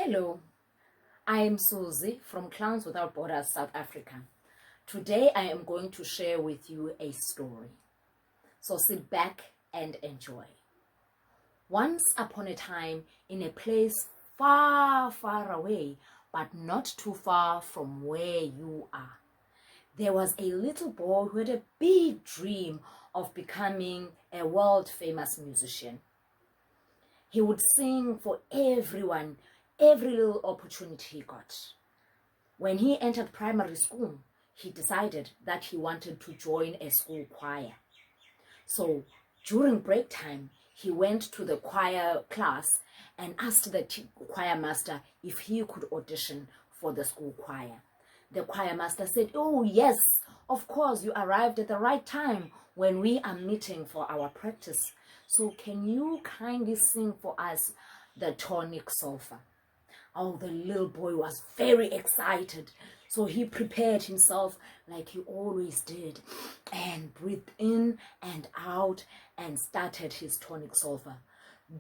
Hello, I am Susie from Clowns Without Borders, South Africa. Today I am going to share with you a story. So sit back and enjoy. Once upon a time, in a place far, far away, but not too far from where you are, there was a little boy who had a big dream of becoming a world-famous musician. He would sing for everyone, every little opportunity he got. When he entered primary school, he decided that he wanted to join a school choir. So during break time, he went to the choir class and asked the choir master if he could audition for the school choir. The choir master said, "Oh yes, of course, you arrived at the right time when we are meeting for our practice. So can you kindly sing for us the tonic solfa?" Oh, the little boy was very excited. So he prepared himself like he always did and breathed in and out and started his tonic solfa.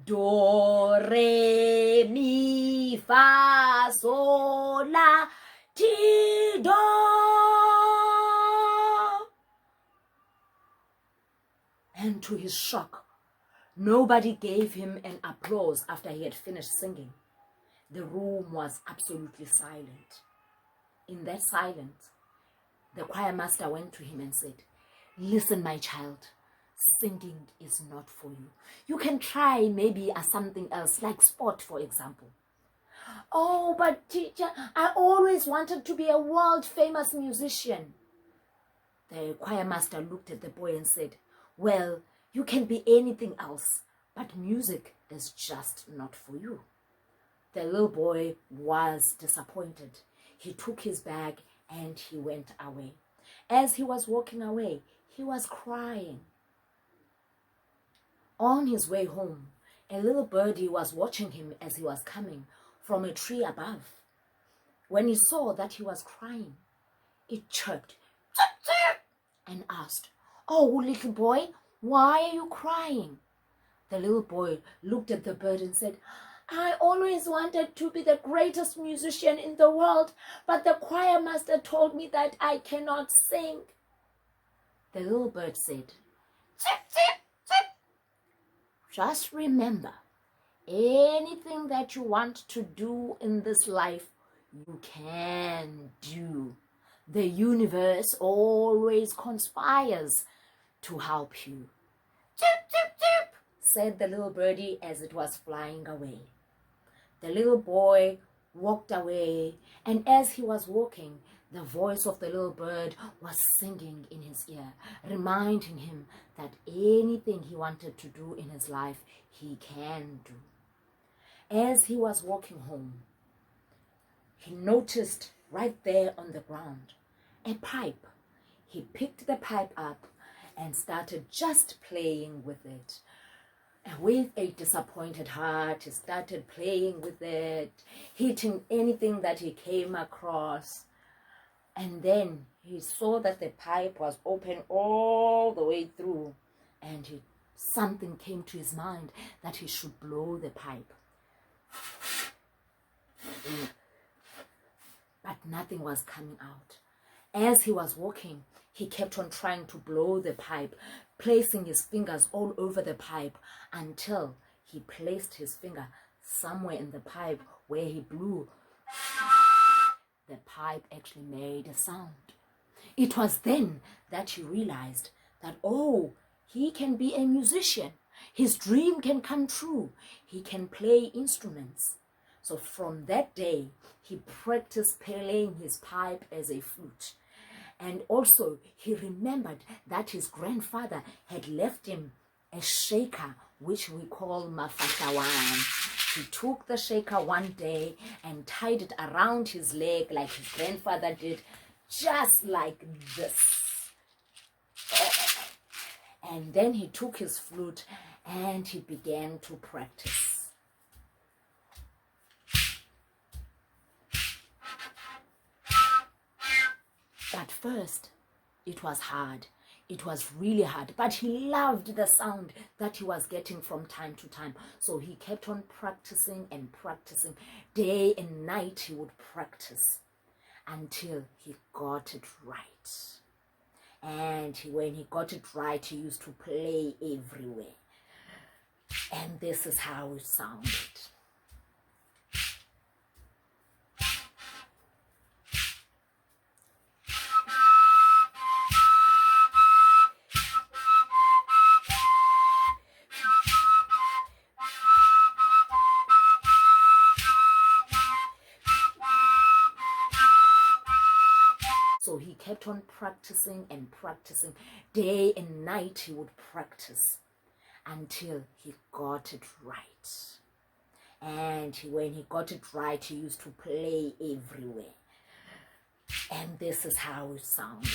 Do, re, mi, fa, sol, la, ti, do. And to his shock, nobody gave him an applause after he had finished singing. The room was absolutely silent. In that silence, the choir master went to him and said, "Listen, my child, singing is not for you. You can try maybe as something else, like sport, for example." "Oh, but teacher, I always wanted to be a world-famous musician." The choir master looked at the boy and said, "Well, you can be anything else, but music is just not for you." The little boy was disappointed. He took his bag and he went away. As he was walking away, he was crying. On his way home, a little birdie was watching him as he was coming from a tree above. When he saw that he was crying, it chirped and asked, "Oh, little boy, why are you crying?" The little boy looked at the bird and said, "I always wanted to be the greatest musician in the world, but the choir master told me that I cannot sing." The little bird said, "Zip, zip, zip. Just remember, anything that you want to do in this life, you can do. The universe always conspires to help you." "Zip, zip, zip," said the little birdie as it was flying away. The little boy walked away, and as he was walking, the voice of the little bird was singing in his ear, reminding him that anything he wanted to do in his life, he can do. As he was walking home, he noticed right there on the ground a pipe. He picked the pipe up and started just playing with it. And with a disappointed heart, he started playing with it, hitting anything that he came across. And then he saw that the pipe was open all the way through, and something came to his mind that he should blow the pipe. But nothing was coming out. As he was walking, he kept on trying to blow the pipe, placing his fingers all over the pipe until he placed his finger somewhere in the pipe where he blew. The pipe actually made a sound. It was then that he realized that, oh, he can be a musician. His dream can come true. He can play instruments. So from that day, he practiced playing his pipe as a flute. And also, he remembered that his grandfather had left him a shaker, which we call mafahlawan. He took the shaker one day and tied it around his leg like his grandfather did, just like this. And then he took his flute and he began to practice. At first, it was hard. It was really hard, but he loved the sound that he was getting from time to time. So he kept on practicing and practicing. Day and night he would practice until he got it right. And when he got it right, he used to play everywhere. And this is how it sounded. So he kept on practicing and practicing. Day and night he would practice until he got it right. And when he got it right, he used to play everywhere. And this is how it sounded.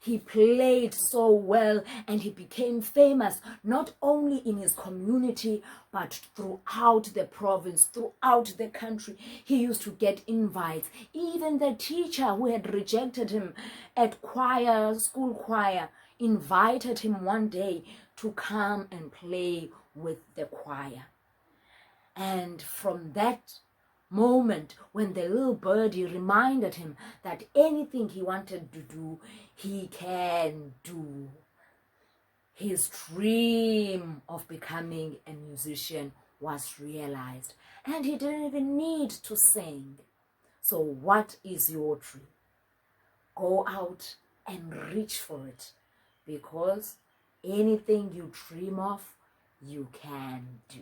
He played so well and he became famous not only in his community but throughout the province, throughout the country. He used to get invites. Even the teacher who had rejected him at school choir, invited him one day to come and play with the choir. And from that moment, when the little birdie reminded him that anything he wanted to do, he can do, his dream of becoming a musician was realized, and he didn't even need to sing. So what is your dream? Go out and reach for it, because anything you dream of, you can do.